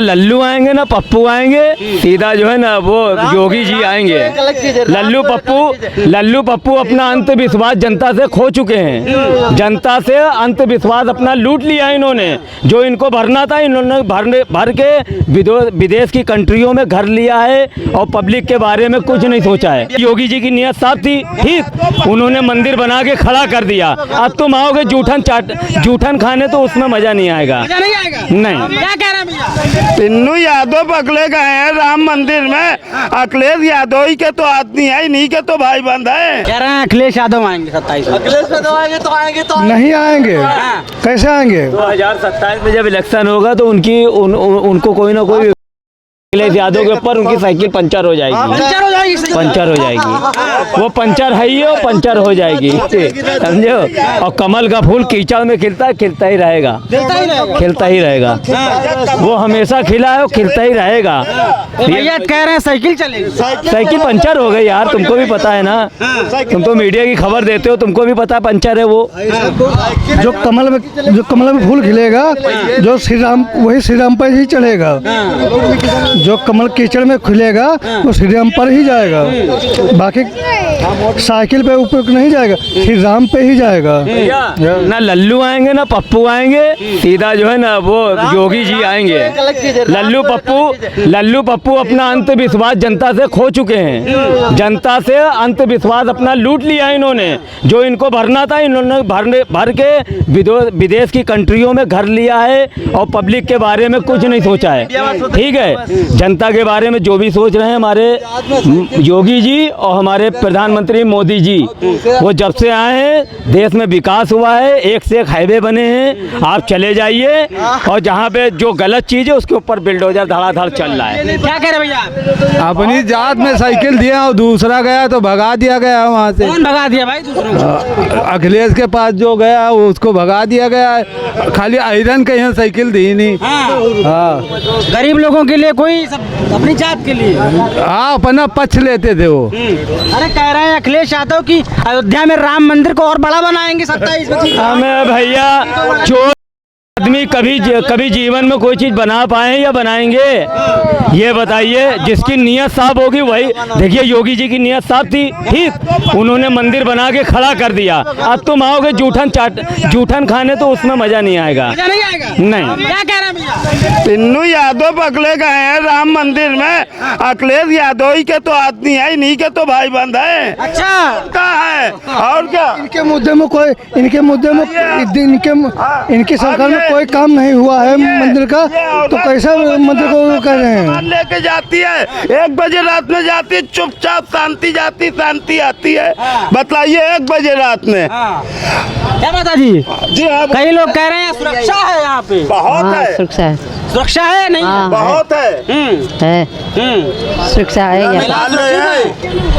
लल्लू आएंगे ना पप्पू आएंगे, सीधा जो है ना वो योगी जी आएंगे। लल्लू पप्पू अपना अंत विश्वास जनता से खो चुके हैं। जनता से अंत विश्वास अपना लूट लिया इन्होंने। जो इनको भरना था इन्होंने भर के विदेश की कंट्रियों में घर लिया है और पब्लिक के बारे में कुछ नहीं सोचा है। योगी जी की नीयत साफ थी, ठीक, उन्होंने मंदिर बना के खड़ा कर दिया। अब तुम आओगे जूठन खाने तो उसमें मजा नहीं आएगा। नहीं, क्या कह रहे हैं भैया? पिन्नू यादव पकड़े गए हैं राम मंदिर में। अखिलेश यादव ही के तो आदमी है, इन्हीं के तो भाई बंद है। कह रहे हैं अखिलेश यादव आएंगे 27 में। अखिलेश यादव आएंगे तो नहीं आएंगे, कैसे आएंगे? 2027 में जब इलेक्शन होगा तो उनको कोई ना कोई अखिलेश यादव के ऊपर उनकी साइकिल पंचर हो जाएगी। पंचर हो जाएगी, वो पंचर है ही, और पंचर हो जाएगी, समझो। और कमल का फूल कीचड़ में खिलता ही रहेगा, खिलता ही रहेगा। वो हमेशा खिला है, वो खिलता ही रहेगा। भैया कह रहे हैं साइकिल चलेगी। साइकिल पंचर हो गई यार, तुमको भी पता है ना, तुम तो मीडिया की खबर देते हो, तुमको भी पता पंचर है वो। जो कमल में फूल खिलेगा, जो श्री राम, वही श्री राम पर ही चढ़ेगा। जो कमल कीचड़ में खुलेगा वो श्री राम पर ही जाएगा, बाकी साइकिल पे ऊपर नहीं जाएगा, श्री राम पे ही जाएगा। ना लल्लू आएंगे ना पप्पू आएंगे, सीधा जो है ना वो योगी जी आएंगे। लल्लू पप्पू अपना अंत विश्वास जनता से खो चुके हैं। जनता से अंत विश्वास अपना लूट लिया इन्होंने। जो इनको भरना था इन्होंने भर के विदेश की कंट्रियों में घर लिया है और पब्लिक के बारे में कुछ नहीं सोचा है, ठीक है। जनता के बारे में जो भी सोच रहे हैं हमारे योगी जी और हमारे प्रधानमंत्री मोदी जी, वो जब से आए हैं देश में विकास हुआ है, एक से एक हाईवे बने हैं। आप चले जाइए और जहाँ पे जो गलत चीज़ है उसके ऊपर बिल्डोजर धड़ाधड़ चल रहा है। क्या कह रहे भैया? अपनी जात में साइकिल दिया और दूसरा गया तो भगा दिया गया वहाँ से। कौन भगा दिया भाई दूसरों? अखिलेश के पास जो गया उसको भगा दिया गया। खाली आयरन के यहाँ साइकिल दी नहीं। हाँ, गरीब लोगों के लिए कोई अपनी जात के लिए अपना पक्ष लेते थे वो। अरे कह रहे हैं अखिलेश यादव की अयोध्या में राम मंदिर को और बड़ा बनाएंगे 27 में। हमें भैया जो आदमी कभी जीवन में कोई चीज बना पाए या बनाएंगे, ये बताइए। जिसकी नीयत साफ होगी वही। देखिए योगी जी की नीयत साफ थी, ठीक, उन्होंने मंदिर बना के खड़ा कर दिया। अब तुम आओगे जूठन खाने तो उसमें मजा नहीं आएगा। नहीं, क्या कह रहे हैं भैया? पिन्नू यादव पकड़े गए हैं राम मंदिर में। अखिलेश यादव ही के तो आदमी है, इन्हीं के तो भाई बंद है। अच्छा है और क्या? इनके मुद्दे में इनकी सरकार में कोई काम नहीं हुआ है मंदिर का, तो कैसा मंदिर को कह रहे हैं? लेके जाती है 1 बजे रात में जाती है, चुपचाप शांति जाती, शांति आती है। बताइए 1 बजे रात में। क्या बता जी? कई लोग कह रहे हैं सुरक्षा है यहाँ पे। बहुत है सुरक्षा है नहीं? बहुत है। सुरक्षा है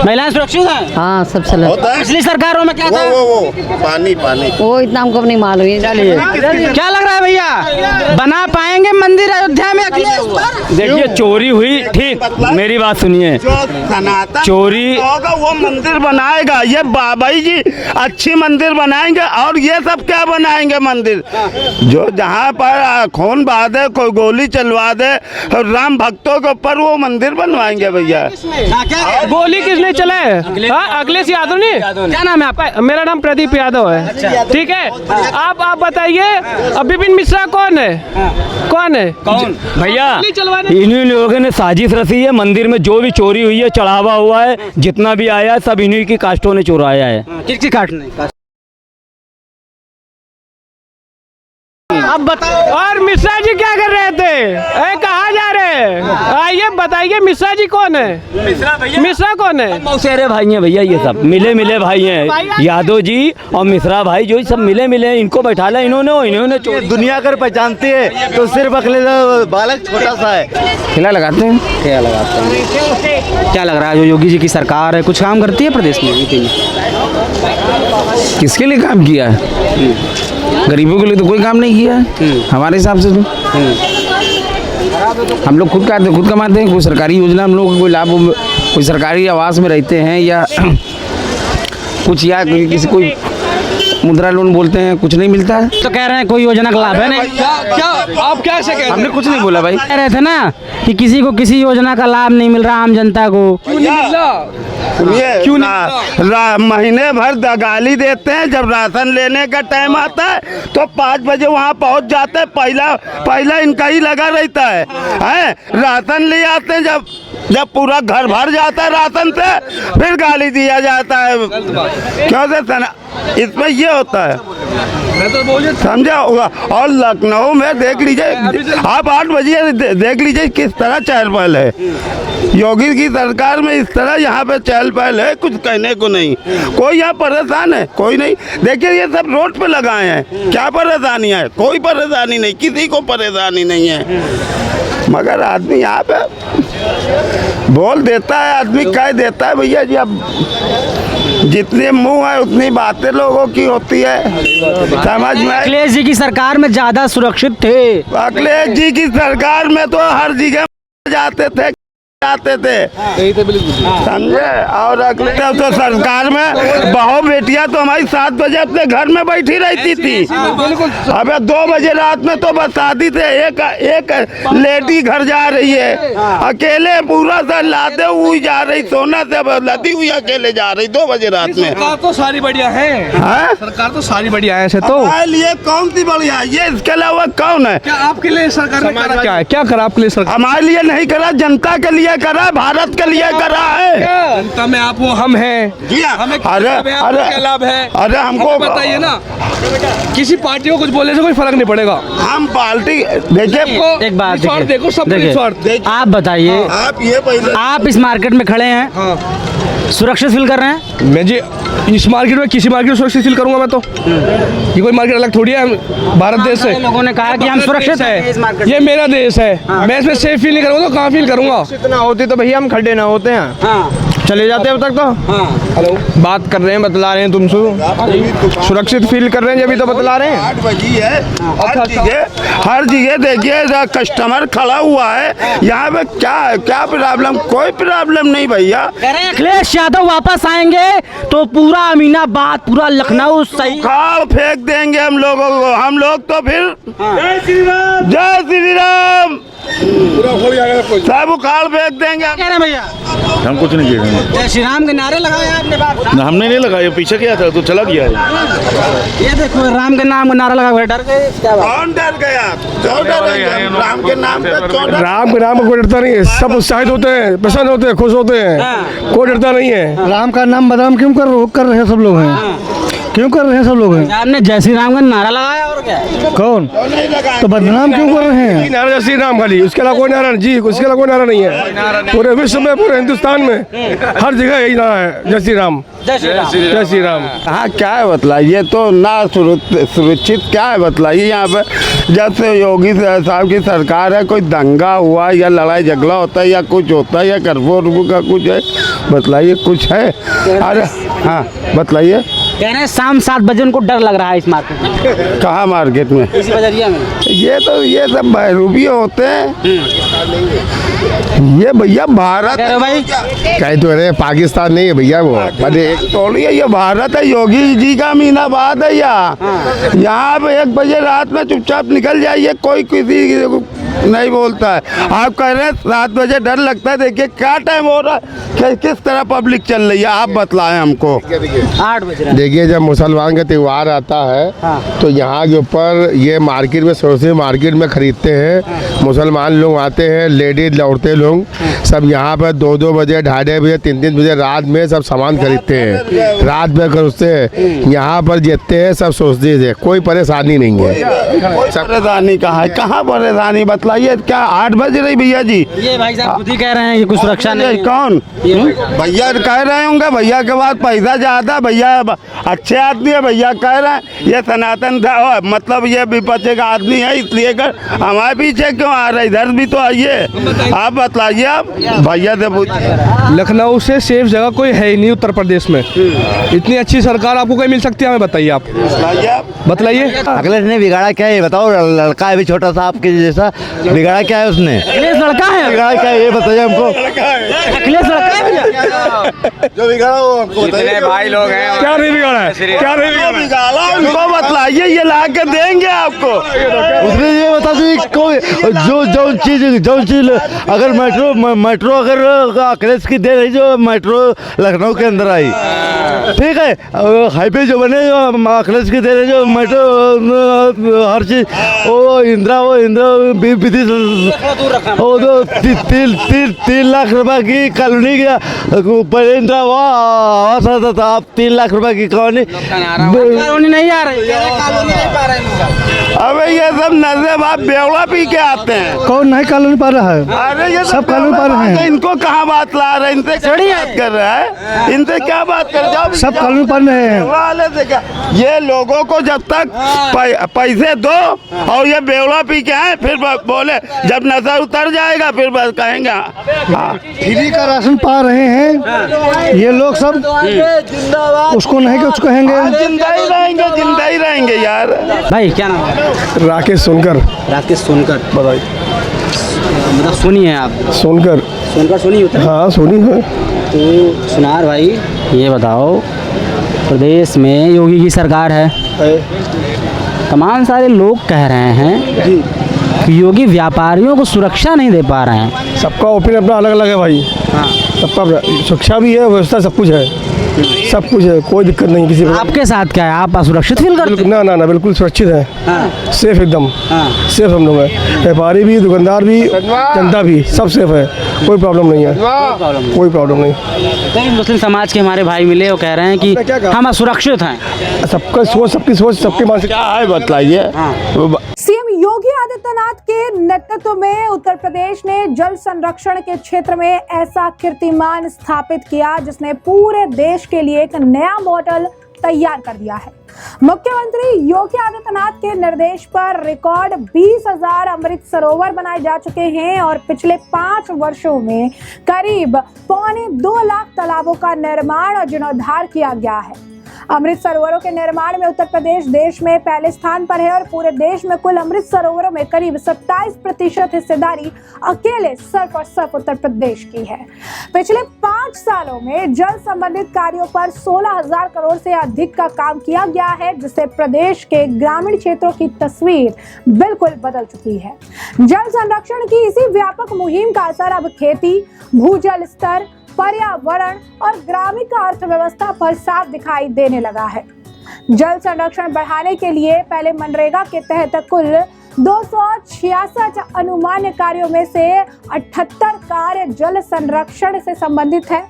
महिलाएं सुरक्षित हैं? हाँ, सब सलाह। पिछली सरकारों में क्या था? वो पानी वो इतना हमको नहीं मालूम है। चलिए, क्या लग रहा है भैया, बना पाएंगे मंदिर अयोध्या में अखिलेश पर? देखिए चोरी हुई, ठीक, मेरी बात सुनिए। चोरी होगा वो मंदिर बनाएगा, ये बाबाई जी अच्छी मंदिर बनाएंगे। और ये सब क्या बनाएंगे मंदिर? जो जहाँ पर खून बहा दे, कोई गोली चलवा दे, राम भक्तों के ऊपर वो मंदिर बनवाएंगे भैया। गोली किसने चलाए? अखिलेश यादव ने। क्या नाम है आपका? मेरा नाम प्रदीप यादव है, ठीक है। आप बताइए विपिन मिश्रा कौन है? कौन भैया? इन्हीं लोगों ने साजिश रची है। मंदिर में जो भी चोरी हुई है, चढ़ावा हुआ है, जितना भी आया है, सब इन्हीं की कास्टों ने चुराया है। किसकी काटने? अब बताओ। और मिश्रा जी क्या कर रहे थे? कहाँ जा रहे हैं? आइए बताइए, मिश्रा जी कौन है? मिश्रा कौन है? मौसेरे भाई हैं भैया, ये सब मिले भाई हैं। यादव जी और मिश्रा भाई जो सब मिले, इनको बैठाला इन्होंने दुनिया कर पहचानती है तो सिर्फ अखिलेश बालक छोटा सा है। क्या लगाते हैं? क्या लग रहा है जो योगी जी की सरकार है कुछ काम करती है प्रदेश में? किसके लिए काम किया है? गरीबों के लिए तो कोई काम नहीं किया है हमारे हिसाब से। तो हम लोग खुद कमाते हैं। कोई सरकारी योजना हम लोग को कोई लाभ, कोई सरकारी आवास में रहते हैं या कुछ, या किसी कोई मुद्रा लोन बोलते हैं, कुछ नहीं मिलता है। तो कह रहे हैं कोई योजना का लाभ है नहीं। क्या आप क्या से कह हमने कुछ नहीं बोला भाई। कह रहे थे ना कि किसी को किसी योजना का लाभ नहीं मिल रहा आम जनता को। सुनिए, क्यों नहीं महीने भर दगाली देते हैं, जब राशन लेने का टाइम आता है तो 5 बजे वहाँ पहुँच जाते हैं। पहला इनका ही लगा रहता है, राशन ले आते हैं, जब पूरा घर भर जाता है राशन से फिर गाली दिया जाता है। क्यों से इसमें ये होता है, समझा होगा। और लखनऊ में देख लीजिए, आप 8 बजे देख लीजिए किस तरह चहल पहल है। योगी की सरकार में इस तरह यहाँ पे चहल पहल है, कुछ कहने को नहीं। कोई यहाँ परेशान है? कोई नहीं। देखिए ये सब रोड पे लगाए हैं, क्या परेशानी है? कोई परेशानी नहीं, किसी को परेशानी नहीं है। मगर आदमी यहाँ पे बोल देता है, आदमी कह देता है भैया जी। अब जितने मुंह है उतनी बातें लोगों की होती है, समझ में। अखिलेश जी की सरकार में ज्यादा सुरक्षित थे। अखिलेश जी की सरकार में तो हर जगह जाते थे समझे। और अगले तो सरकार में बहू बेटियां तो हमारी 7 बजे अपने घर में बैठी रहती थी। अबे 2 बजे रात में तो बसाती थे, एक लेडी घर जा रही है अकेले, पूरा सा लादे हुई जा रही, सोना से लदी हुई अकेले जा रही 2 बजे रात में। सरकार तो सारी बढ़िया है, सरकार तो सारी बढ़िया है। ऐसे तो हमारे लिए कौन सी बढ़िया ये, इसके अलावा कौन है? क्या आपके लिए सरकार ने करा क्या है? क्या करा आपके लिए सरकार? हमारे लिए नहीं करा, जनता के लिए करा, भारत के लिए करा है। जनता में आप वो हम हैं। जी हाँ। हमें अरे क्या लाभ है? अरे हमको बताइए ना, किसी पार्टी को कुछ बोलने से कोई फर्क नहीं पड़ेगा। हम पार्टी देखिए, एक बात स्वार्थ देखो, सब देखिए, स्वार्थ। आप बताइए, आप ये पहले आप इस मार्केट में खड़े हैं, सुरक्षित फील कर रहे हैं? मैं जी इस मार्केट में किसी मार्केट में सुरक्षित फील करूंगा मैं तो? ये कोई मार्केट अलग थोड़ी है, भारत देश है। लोगों ने कहा कि हम सुरक्षित हैं इस मार्केट में। ये मेरा देश है, मैं इसमें सेफ फील नहीं करूंगा तो कहाँ फील करूंगा? इतना होती तो भैया हम खड़े ना होते हैं, चले जाते अब तक तो। हेलो, बात कर रहे हैं, बतला रहे हैं तुमसे सुरक्षित फील कर रहे हैं, जब तो बतला रहे हैं। 8 बजी है, हर जगह देखिए कस्टमर खड़ा हुआ है। यहाँ पे क्या प्रॉब्लम? कोई प्रॉब्लम नहीं भैया। कह रहे हैं अखिलेश यादव वापस आएंगे तो पूरा अमीनाबाद, पूरा लखनऊ सही खाल फेंक देंगे हम लोगों को। हम लोग तो फिर जय श्री राम, जय श्री राम सब उखाड़ फेंक देंगे। कह रहे हैं भैया? हम कुछ नहीं किए हैं। जय श्री राम के नारे लगाए आपने बात? हमने नहीं लगाया, पीछे क्या था तो चला गया है। ये देखो राम के नाम का नारा लगा हुआ है, डर गए क्या बात? कौन डर गया? क्यों डरेंगे? राम के नाम पे क्यों डर? राम के नाम पर कोई डरता नहीं है, सब उत्साहित होते हैं, प्रसन्न होते हैं, खुश होते हैं, कोई डरता नहीं है। राम का नाम बदनाम क्यों कर रहे हैं सब लोग हैं? क्यों कर रहे हैं सब लोग हैं? आपने जय श्री राम का नारा लगाया और क्या? कौन? तो बदनाम क्यों कर रहे हैं? नारा जय श्री राम खाली, उसके अलावा कोई नारा जी, उसके अलावा कोई नारा नहीं है। पूरे विश्व में, पूरे हिंदुस्तान में हर जगह यही नारा है, जय श्री राम, जय श्री राम। जय श्री राम। हाँ क्या है बतलाइए तो ना सुरक्षित क्या है बतलाइए। यहाँ पे जब से योगी साहब की सरकार है, कोई दंगा हुआ या लड़ाई झगड़ा होता है या कुछ होता है या कर्फ्यू का कुछ है, बतलाइए कुछ है? अरे हाँ बताइए। कह रहे हैं शाम 7 बजे उनको डर लग रहा है इस मार्केट में। कहाँ मार्केट में? इसी बजरिया में। ये सब बहरूपी होते हैं। ये भैया भारत कह रहे हो भाई? कह तो रहे पाकिस्तान नहीं है भैया वो, तोड़िए, ये भारत है, योगी जी का अमीनाबाद है। यहाँ पे 1 बजे रात में चुपचाप निकल जाइए, कोई किसी नहीं बोलता है। आप कह रहे हैं 7 बजे डर लगता है, देखिए क्या टाइम हो रहा है, किस तरह पब्लिक चल रही है, आप बतलाएं हमको। 8 बजे। देखिए जब मुसलमान का त्यौहार आता है तो यहाँ के ऊपर ये मार्केट में, सरसों मार्केट में खरीदते हैं। मुसलमान लोग आते हैं, लेडीज औरतें लोग सब यहाँ पर 2-2 बजे, 2:30 बजे, 3-3 बजे रात में सब सामान खरीदते हैं, रात में खरीदते हैं। यहाँ पर जीतते हैं सब सोचते हैं, कोई परेशानी नहीं है। सब परेशानी कहाँ है? कहाँ परेशानी बताइए? क्या 8 बज रही भैया जी? ये भाई साहब खुद ही कह रहे हैं कि कुछ सुरक्षा नहीं है। कौन भैया कह रहे होंगे? भैया के बाद पैसा ज्यादा, भैया अच्छे आदमी है, भैया कह रहे हैं। ये सनातन था, मतलब ये विपक्ष का आदमी है, इसलिए कर हमारे पीछे क्यों आ रहे? इधर भी तो आइए, आप बताइए। आप भैया से पूछिए। लखनऊ से सेफ जगह कोई है ही नहीं उत्तर प्रदेश में। इतनी अच्छी सरकार आपको कहीं मिल सकती है? हमें बताइए, आप बताइए। अखिलेश ने बिगाड़ा क्या है बताओ? लड़का है भी छोटा सा आपके जैसा, बिगाड़ा क्या है उसने? अखिलेश लड़का है, बिगाड़ा क्या है ये बताइए हमको। अखिलेश लड़का है भैया। जो बिगाड़ा वो हमको बताइए। भाई लोग हैं, क्या नहीं बिगाड़ा है, क्या नहीं बिगाड़ा उनको बतलाइए, ये ला के देंगे आपको। उसने ये बता दी कोई जो चीज अगर मेट्रो अगर अखिलेश की दे रही, जो मेट्रो लखनऊ के अंदर आई, ठीक है, हाईवे जो बने जो अखिलेश की दे रहे, जो मेट्रो हर चीज, वो इंदिरा विधि, वो तो 3 लाख रुपए की कॉलोनी का पहले इंदिरा वो आवास आता था, अब 3 लाख रुपए की कॉलोनी नहीं आ रही। अबे ये सब नशे बाप बेवड़ा पी के आते हैं। कौन नहीं कॉलोनी पा रहा है? अरे ये सब कॉलोनी पा रहे हैं। इनको कहाँ बात ला रहे हैं? इनसे क्या बात कर रहा है? इनसे क्या बात कर जाओ? सब कॉलोनी पा रहे हैं। वाले से क्या, ये लोगों को जब तक पैसे दो और ये बेवड़ा पी के आए, फिर बोले जब नशा उतर जाएगा फिर बस कहेंगे हाँ। फ्री का राशन पा रहे हैं ये लोग सब, उसको नहीं कुछ कहेंगे। जिंदा ही रहेंगे यार। भाई क्या नाम है? राकेश सोनकर। राकेश सोनकर। बताइए। मतलब सोनी है आप? सोनकर। सोनकर सोनी होता है? हाँ सोनी है। तो सुनार भाई ये बताओ, प्रदेश में योगी की सरकार है, तमाम सारे लोग कह रहे हैं कि योगी व्यापारियों को सुरक्षा नहीं दे पा रहे हैं। सबका ओपिनियन अपना अलग अलग है भाई। हाँ। सबका सुरक्षा भी है, व्यवस्था सब कुछ है, सब कुछ है, कोई दिक्कत नहीं किसी को। आपके साथ क्या है, आप असुरक्षित फील करते हैं? ना बिल्कुल सुरक्षित है। हाँ। सेफ एकदम। हाँ। सेफ हम लोग हैं, व्यापारी भी, दुकानदार भी, जनता भी, सब सेफ है, कोई प्रॉब्लम नहीं है, कोई प्रॉब्लम नहीं। कई मुस्लिम समाज के हमारे भाई मिले, वो कह रहे हैं कि हम असुरक्षित हैं। सबका सोच, सबकी सोच, सबकी मानसिकता क्या है बताइए। सीएम योगी आदित्यनाथ के नेतृत्व में उत्तर प्रदेश ने जल संरक्षण के क्षेत्र में ऐसा कीर्तिमान स्थापित किया जिसने पूरे देश के लिए एक नया मॉडल तैयार कर दिया है। मुख्यमंत्री योगी आदित्यनाथ के निर्देश पर रिकॉर्ड 20,000 अमृत सरोवर बनाए जा चुके हैं और पिछले 5 वर्षों में करीब 2.25 लाख तालाबों का निर्माण और जीर्णोद्धार किया गया है। अमृत सरोवरों के निर्माण में उत्तर प्रदेश देश में पहले स्थान पर है और पूरे देश में कुल अमृत सरोवरों में करीब 27% हिस्सेदारी अकेले सिर्फ और सिर्फ उत्तर प्रदेश की है। पिछले 5 सालों में जल संबंधित कार्यों पर 16,000 करोड़ से अधिक का काम किया गया है, जिससे प्रदेश के ग्रामीण क्षेत्रों की तस्वीर बिल्कुल बदल चुकी है। जल संरक्षण की इसी व्यापक मुहिम का असर अब खेती, भूजल स्तर, पर्यावरण और ग्रामीण अर्थव्यवस्था पर साफ दिखाई देने लगा है। जल संरक्षण बढ़ाने के लिए पहले मनरेगा के तहत कुल 266 अनुमान्य कार्यों में से 78 कार्य जल संरक्षण से संबंधित है।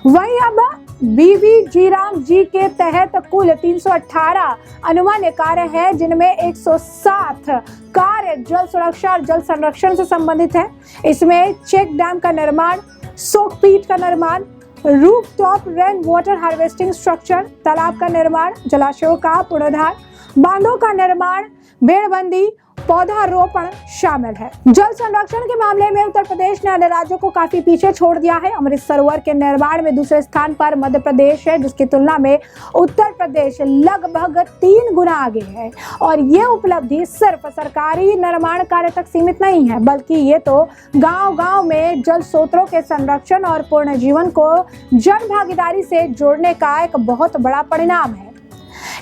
वहीं अब बीबी जीराम जी के तहत कुल 318 अनुमान्य कार्य है, जिनमें 107 कार्य जल सुरक्षा और जल संरक्षण से संबंधित है। इसमें चेक डैम का निर्माण, सोकपीट का निर्माण, rooftop rain water harvesting structure, तालाब का निर्माण, जलाशयों का पुनरुद्धार, बांधों का निर्माण, बेड़बंदी, पौधारोपण शामिल है। जल संरक्षण के मामले में उत्तर प्रदेश ने अन्य राज्यों को काफी पीछे छोड़ दिया है। अमृत सरोवर के निर्माण में दूसरे स्थान पर मध्य प्रदेश है, जिसकी तुलना में उत्तर प्रदेश लगभग 3 गुना आगे है। और ये उपलब्धि सिर्फ सरकारी निर्माण कार्य तक सीमित नहीं है, बल्कि ये तो गांव-गांव में जल स्रोतों के संरक्षण और पूर्ण जीवन को जन भागीदारी से जोड़ने का एक बहुत बड़ा परिणाम है।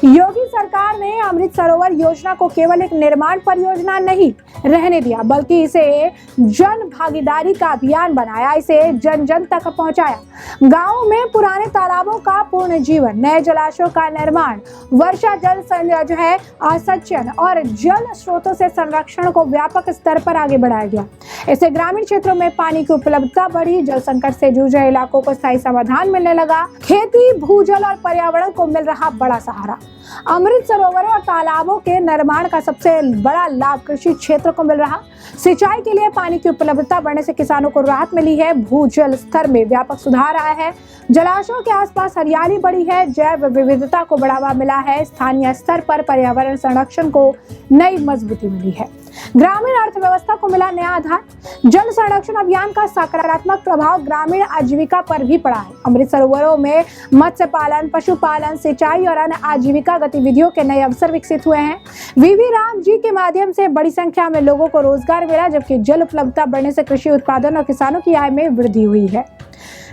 योगी सरकार ने अमृत सरोवर योजना को केवल एक निर्माण परियोजना नहीं रहने दिया, बल्कि इसे जन भागीदारी का अभियान बनाया, इसे जन जन तक पहुंचाया। गांवों में पुराने तालाबों का पूर्ण जीवन, नए जलाशयों का निर्माण, वर्षा जल जो है आसंचयन और जल स्रोतों से संरक्षण को व्यापक स्तर पर आगे बढ़ाया गया। इससे ग्रामीण क्षेत्रों में पानी की उपलब्धता बढ़ी, जल संकट से जूझ रहे इलाकों को स्थायी समाधान मिलने लगा, खेती, भूजल और पर्यावरण को मिल रहा बड़ा सहारा। अमृत सरोवरों और तालाबों के निर्माण का सबसे बड़ा लाभ कृषि क्षेत्र को मिल रहा। सिंचाई के लिए पानी की उपलब्धता बढ़ने से किसानों को राहत मिली है, भूजल स्तर में व्यापक सुधार आया है, जलाशयों के आसपास हरियाली बढ़ी है, जैव विविधता को बढ़ावा मिला है, स्थानीय स्तर पर पर्यावरण संरक्षण को नई मजबूती मिली है। ग्रामीण अर्थव्यवस्था को मिला नया आधार। जल संरक्षण अभियान का सकारात्मक प्रभाव ग्रामीण आजीविका पर भी पड़ा है। अमृत सरोवरों में मत्स्य पालन, पशुपालन, सिंचाई और अन्य आजीविका गतिविधियों के नए अवसर विकसित हुए हैं। वीवी राम जी के माध्यम से बड़ी संख्या में लोगों को रोजगार मिला, जबकि जल उपलब्धता बढ़ने से कृषि उत्पादन और किसानों की आय में वृद्धि हुई है।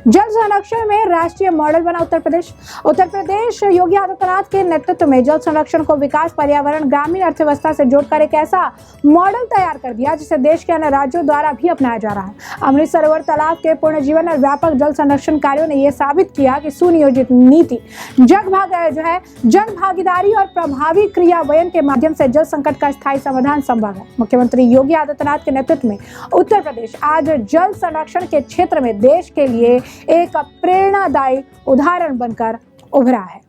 जल संरक्षण में राष्ट्रीय मॉडल बना उत्तर प्रदेश। उत्तर प्रदेश योगी आदित्यनाथ के नेतृत्व में जल संरक्षण को विकास, पर्यावरण, ग्रामीण अर्थव्यवस्था से जोड़कर एक ऐसा मॉडल तैयार कर दिया जिसे देश के अन्य राज्यों द्वारा भी अपनाया जा रहा है। अमृत सरोवर तालाब के पुनर्जीवन और व्यापक जल संरक्षण कार्यों ने यह साबित किया कि सुनियोजित नीति, जन भागीदारी और प्रभावी क्रियान्वयन के माध्यम से जल संकट का स्थायी समाधान संभव है। मुख्यमंत्री योगी आदित्यनाथ के नेतृत्व में उत्तर प्रदेश आज जल संरक्षण के क्षेत्र में देश के लिए एक प्रेरणादायी उदाहरण बनकर उभरा है।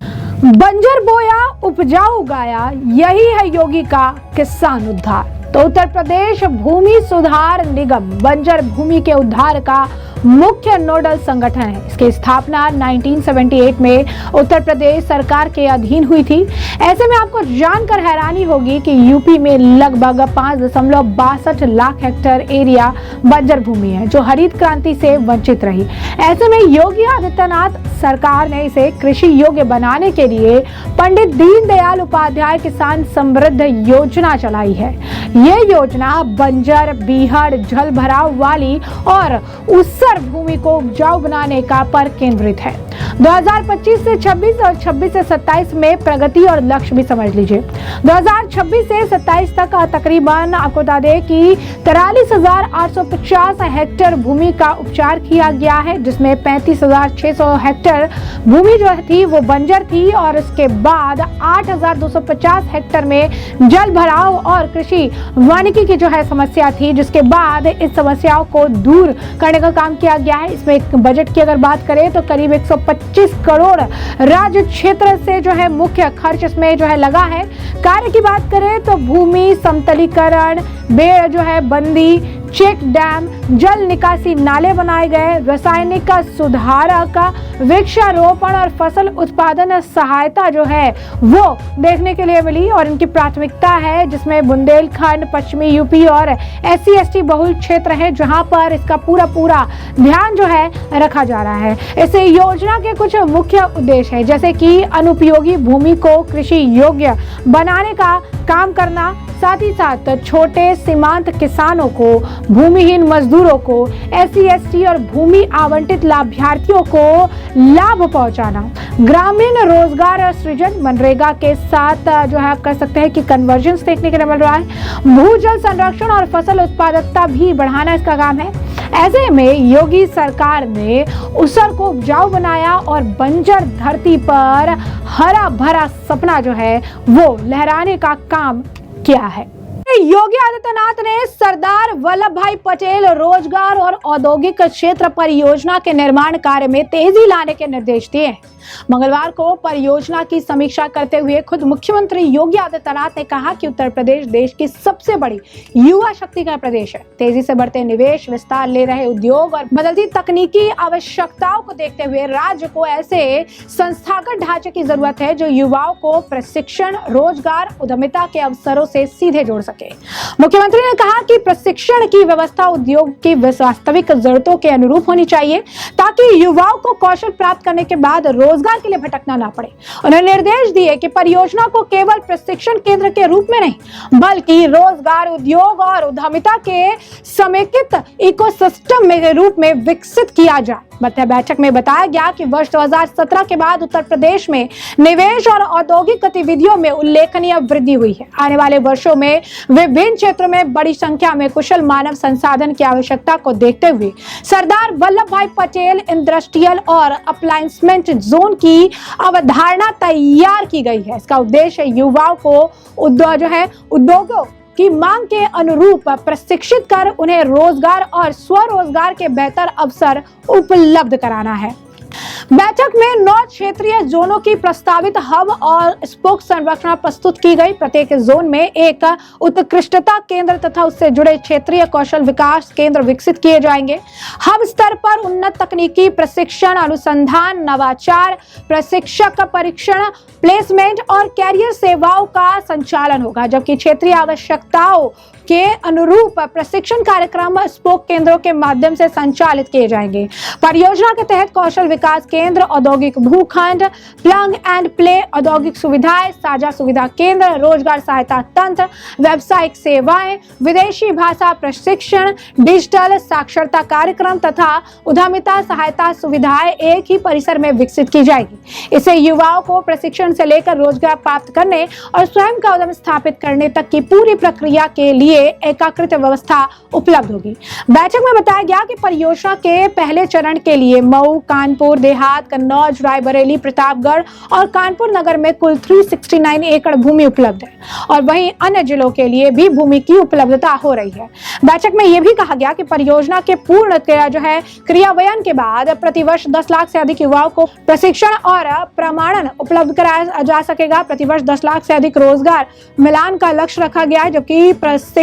बंजर बोया उपजाऊ गाया, यही है योगी का किसान उद्धार। तो उत्तर प्रदेश भूमि सुधार निगम बंजर भूमि के उद्धार का मुख्य नोडल संगठन है। इसकी स्थापना 1978 में उत्तर प्रदेश सरकार के अधीन हुई थी। ऐसे में आपको जानकर हैरानी होगी कि यूपी में लगभग 5.62 लाख हेक्टेयर एरिया बंजर भूमि है जो हरित क्रांति से वंचित रही। ऐसे में योगी आदित्यनाथ सरकार ने इसे कृषि योग्य बनाने के लिए पंडित दीनदयाल उपाध्याय किसान समृद्ध योजना चलाई है। ये योजना बंजर, बीहड़, जल भराव वाली और उसर भूमि को उपजाऊ बनाने का पर केंद्रित है। 2025 से 26 और 26 से 27 में प्रगति और लक्ष्य भी समझ लीजिए। 2026 से 27 तक तकरीबन आपको बता दें कि 43,850 हेक्टेयर भूमि का उपचार किया गया है, जिसमें 35,600 हेक्टेयर भूमि जो थी वो बंजर थी और इसके बाद 8,250 हेक्टेयर में जल भराव और कृषि वानिकी की जो है समस्या थी, जिसके बाद इस समस्याओं को दूर करने का काम किया गया है। इसमें बजट की अगर बात करें तो करीब 125 करोड़ राज्य क्षेत्र से जो है मुख्य खर्च इसमें जो है लगा है। कार्य की बात करें तो भूमि समतलीकरण, बेड़ जो है बंदी, चेक डैम, जल निकासी नाले बनाए गए, रासायनिक सुधारक, वृक्षारोपण और फसल उत्पादन सहायता जो है वो देखने के लिए मिली। और इनकी प्राथमिकता है जिसमें बुंदेलखंड, पश्चिमी यूपी और SC/ST बहुल क्षेत्र है जहां पर इसका पूरा ध्यान जो है रखा जा रहा है। इस योजना के कुछ मुख्य उद्देश्य है जैसे कि अनुपयोगी भूमि को कृषि योग्य बनाने का काम करना, साथ ही साथ छोटे सीमांत किसानों को, भूमिहीन मजदूरों को, SC/ST और भूमि आवंटित लाभार्थियों को लाभ पहुंचाना, ग्रामीण रोजगार सृजन, मनरेगा के साथ जो है आप कर सकते हैं कि कन्वर्जेंस देखने के लिए मिल रहा है। भूजल संरक्षण और फसल उत्पादकता भी बढ़ाना इसका काम है। ऐसे में योगी सरकार ने उसर को उपजाऊ बनाया और बंजर धरती पर हरा भरा सपना जो है वो लहराने का काम किया है। योगी आदित्यनाथ ने सरदार वल्लभ भाई पटेल रोजगार और औद्योगिक क्षेत्र परियोजना के निर्माण कार्य में तेजी लाने के निर्देश दिए हैं। मंगलवार को परियोजना की समीक्षा करते हुए खुद मुख्यमंत्री योगी आदित्यनाथ ने कहा कि उत्तर प्रदेश देश की सबसे बड़ी युवा शक्ति का प्रदेश है। तेजी से बढ़ते निवेश, विस्तार ले रहे उद्योग और बदलती तकनीकी आवश्यकताओं को देखते हुए राज्य को ऐसे संस्थागत ढांचे की जरूरत है जो युवाओं को प्रशिक्षण, रोजगार, उद्यमिता के अवसरों से सीधे जोड़ सके। मुख्यमंत्री ने कहा कि प्रशिक्षण की व्यवस्था उद्योग की वास्तविक जरूरतों के अनुरूप होनी चाहिए ताकि युवाओं को कौशल प्राप्त करने के बाद रोजगार के लिए भटकना ना पड़े। उन्होंने निर्देश दिए कि परियोजना को केवल प्रशिक्षण केंद्र के रूप में नहीं बल्कि रोजगार, उद्योग और उद्यमिता के समेकित इकोसिस्टम के रूप में विकसित किया जाए। बैठक में बताया गया कि वर्ष 2017 के बाद उत्तर प्रदेश में निवेश और औद्योगिक गतिविधियों में उल्लेखनीय वृद्धि हुई है। आने वाले वर्षों में विभिन्न क्षेत्रों में बड़ी संख्या में कुशल मानव संसाधन की आवश्यकता को देखते हुए सरदार वल्लभ भाई पटेल इंडस्ट्रियल और अप्लायंसमेंट जोन की अवधारणा तैयार की गई है। इसका उद्देश्य युवाओं को उद्योगों की मांग के अनुरूप प्रशिक्षित कर उन्हें रोजगार और स्वरोजगार के बेहतर अवसर उपलब्ध कराना है। बैठक में 9 क्षेत्रीय जोनों की प्रस्तावित हब और स्पोक संरचना प्रस्तुत की गई। प्रत्येक जोन में एक उत्कृष्टता केंद्र तथा उससे जुड़े क्षेत्रीय कौशल विकास केंद्र विकसित किए जाएंगे। हब स्तर पर उन्नत तकनीकी प्रशिक्षण, अनुसंधान, नवाचार, प्रशिक्षक परीक्षण, प्लेसमेंट और कैरियर सेवाओं का संचालन होगा, जबकि क्षेत्रीय आवश्यकताओं के अनुरूप प्रशिक्षण कार्यक्रम स्पोक केंद्रों के माध्यम से संचालित किए जाएंगे। परियोजना के तहत कौशल विकास केंद्र, औद्योगिक भूखंड, प्लग एंड प्ले, औद्योगिक सुविधाएं, साझा सुविधा केंद्र, रोजगार सहायता तंत्र, व्यावसायिक सेवाएं, विदेशी भाषा प्रशिक्षण, डिजिटल साक्षरता कार्यक्रम तथा उद्यमिता सहायता सुविधाएं एक ही परिसर में विकसित की जाएगी। इससे युवाओं को प्रशिक्षण से लेकर रोजगार प्राप्त करने और स्वयं का उद्यम स्थापित करने तक की पूरी प्रक्रिया के लिए एकीकृत व्यवस्था उपलब्ध होगी। बैठक में बताया गया कि परियोजना के पहले चरण के लिए मऊ, कानपुर देहात, कन्नौज, रायबरेली, प्रतापगढ़ और कानपुर नगर में कुल 369 एकड़ भूमि उपलब्ध है और वहीं अन्य जिलों के लिए भी भूमि की उपलब्धता हो रही है। बैठक में यह भी कहा गया कि परियोजना के पूर्ण क्रियान्वयन के बाद प्रतिवर्ष 10 लाख से अधिक युवाओं को प्रशिक्षण और प्रमाणन उपलब्ध कराया जा सकेगा। प्रतिवर्ष 10 लाख से अधिक रोजगार मिलान का लक्ष्य रखा गया है, जबकि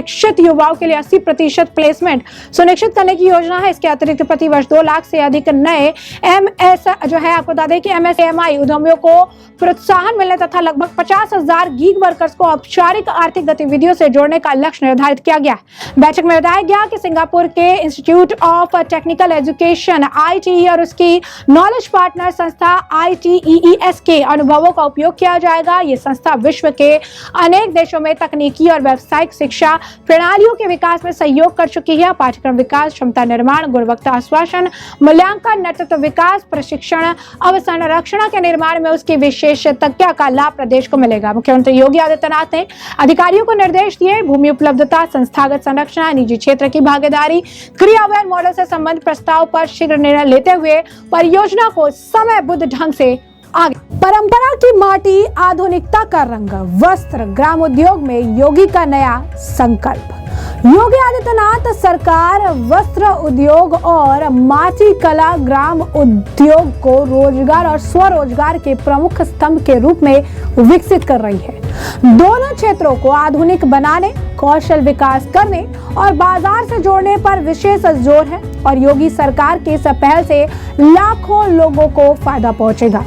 शिक्षित युवाओं के लिए 80% प्लेसमेंट सुनिश्चित करने की योजना है। इसके अतिरिक्त प्रतिवर्ष 2 लाख से अधिक नए आपको बता दें कि MSMI उद्यमियों को प्रोत्साहन मिलने तथा लगभग 50,000 गीग वर्कर्स को औपचारिक आर्थिक गतिविधियों से जोड़ने का लक्ष्य निर्धारित किया गया। बैठक में बताया गया कि सिंगापुर के institute of technical education ITE और उसकी नॉलेज पार्टनर संस्था ITEES के अनुभवों का उपयोग किया जाएगा। ये संस्था विश्व के अनेक देशों में तकनीकी और व्यावसायिक शिक्षा प्रणालियों के विकास में सहयोग कर चुकी है। पाठ्यक्रम विकास, क्षमता निर्माण, गुणवत्ता आश्वासन, मूल्यांकन, नेतृत्व विकास, प्रशिक्षण, अवसंरचना के निर्माण में उसकी विशेषज्ञता का लाभ प्रदेश को मिलेगा। मुख्यमंत्री योगी आदित्यनाथ ने अधिकारियों को निर्देश दिए। भूमि उपलब्धता, संस्थागत संरचना, निजी क्षेत्र की भागीदारी, क्रियान्वयन मॉडल से संबंधित प्रस्ताव पर शीघ्र निर्णय लेते हुए परियोजना को समयबद्ध ढंग से आगे। परंपरा की माटी, आधुनिकता का रंग, वस्त्र, ग्राम उद्योग में योगी का नया संकल्प। योगी आदित्यनाथ सरकार वस्त्र उद्योग और माटी कला ग्राम उद्योग को रोजगार और स्वरोजगार के प्रमुख स्तंभ के रूप में विकसित कर रही है। दोनों क्षेत्रों को आधुनिक बनाने, कौशल विकास करने और बाजार से जोड़ने पर विशेष जोर है और योगी सरकार की इस पहल से लाखों लोगों को फायदा पहुंचेगा।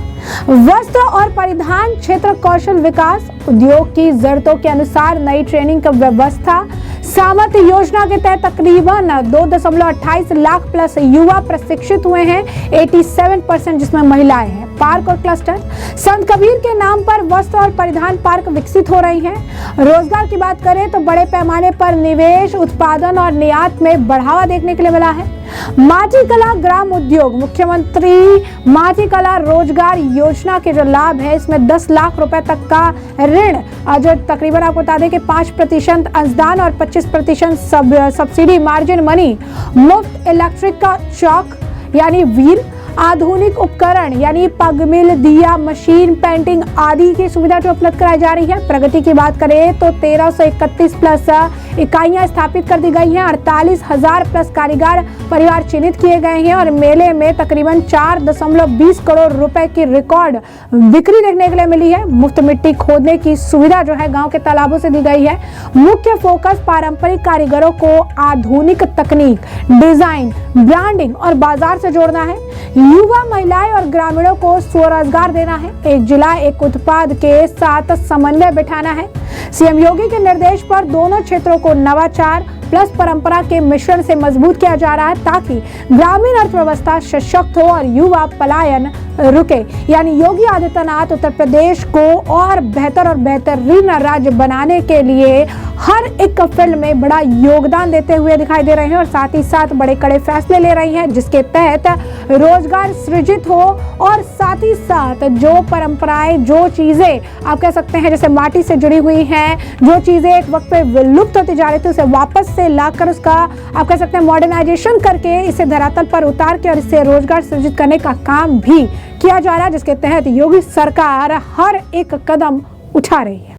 वस्त्र और परिधान क्षेत्र कौशल विकास उद्योग की जरूरतों के अनुसार नई ट्रेनिंग का व्यवस्था। सामर्थ्य योजना के तहत तकरीबन 2.28 लाख प्लस युवा प्रशिक्षित हुए हैं, 87% जिसमें महिलाएं हैं। पार्क और क्लस्टर, संत कबीर के नाम पर वस्त्र और परिधान पार्क विकसित हो रही हैं। रोजगार की बात करें तो बड़े पैमाने पर निवेश, उत्पादन और निर्यात में बढ़ावा देखने के लिए मिला है। माटी कला ग्राम उद्योग, मुख्यमंत्री माटी कला रोजगार योजना के जो लाभ है इसमें 10 लाख रुपए तक का ऋण, जो तकरीबन आपको बता दें कि 5% अंशदान और 25% सब्सिडी मार्जिन मनी, मुफ्त इलेक्ट्रिक का चौक यानी व्हील, आधुनिक उपकरण यानी पग मिल, दिया, मशीन, पेंटिंग आदि की सुविधा जो उपलब्ध कराई जा रही है। प्रगति की बात करें तो 1331 प्लस इकाइयां स्थापित कर दी गई हैं, 48,000 प्लस कारीगर परिवार चिन्हित किए गए हैं और मेले में तकरीबन 4.20 करोड़ रुपए की रिकॉर्ड बिक्री देखने के लिए मिली है। मुफ्त मिट्टी खोदने की सुविधा जो है गांव के तालाबों से दी गई है। मुख्य फोकस पारंपरिक कारीगरों को आधुनिक तकनीक, डिजाइन, ब्रांडिंग और बाजार से जोड़ना है। युवा, महिलाएं और ग्रामीणों को स्वरोजगार देना है। एक जिला एक उत्पाद के साथ समन्वय बिठाना है। सीएम योगी के निर्देश पर दोनों क्षेत्रों को नवाचार प्लस परंपरा के मिश्रण से मजबूत किया जा रहा है ताकि ग्रामीण अर्थव्यवस्था सशक्त हो और युवा पलायन रुके। यानी योगी आदित्यनाथ उत्तर प्रदेश को और बेहतरीन राज्य बनाने के लिए हर एक फील्ड में बड़ा योगदान देते हुए दिखाई दे रहे हैं और साथ ही साथ बड़े कड़े फैसले ले रही हैं जिसके तहत रोजगार सृजित हो और साथ ही साथ जो परंपराएं, जो चीजें आप कह सकते हैं जैसे माटी से जुड़ी हुई हैं, जो चीजें एक वक्त पे विलुप्त होती जा रही थी उसे वापस से लाकर उसका आप कह सकते हैं मॉडर्नाइजेशन करके इसे धरातल पर उतार के और इससे रोजगार सृजित करने का काम भी किया जा रहा है जिसके तहत योगी सरकार हर एक कदम उठा रही है।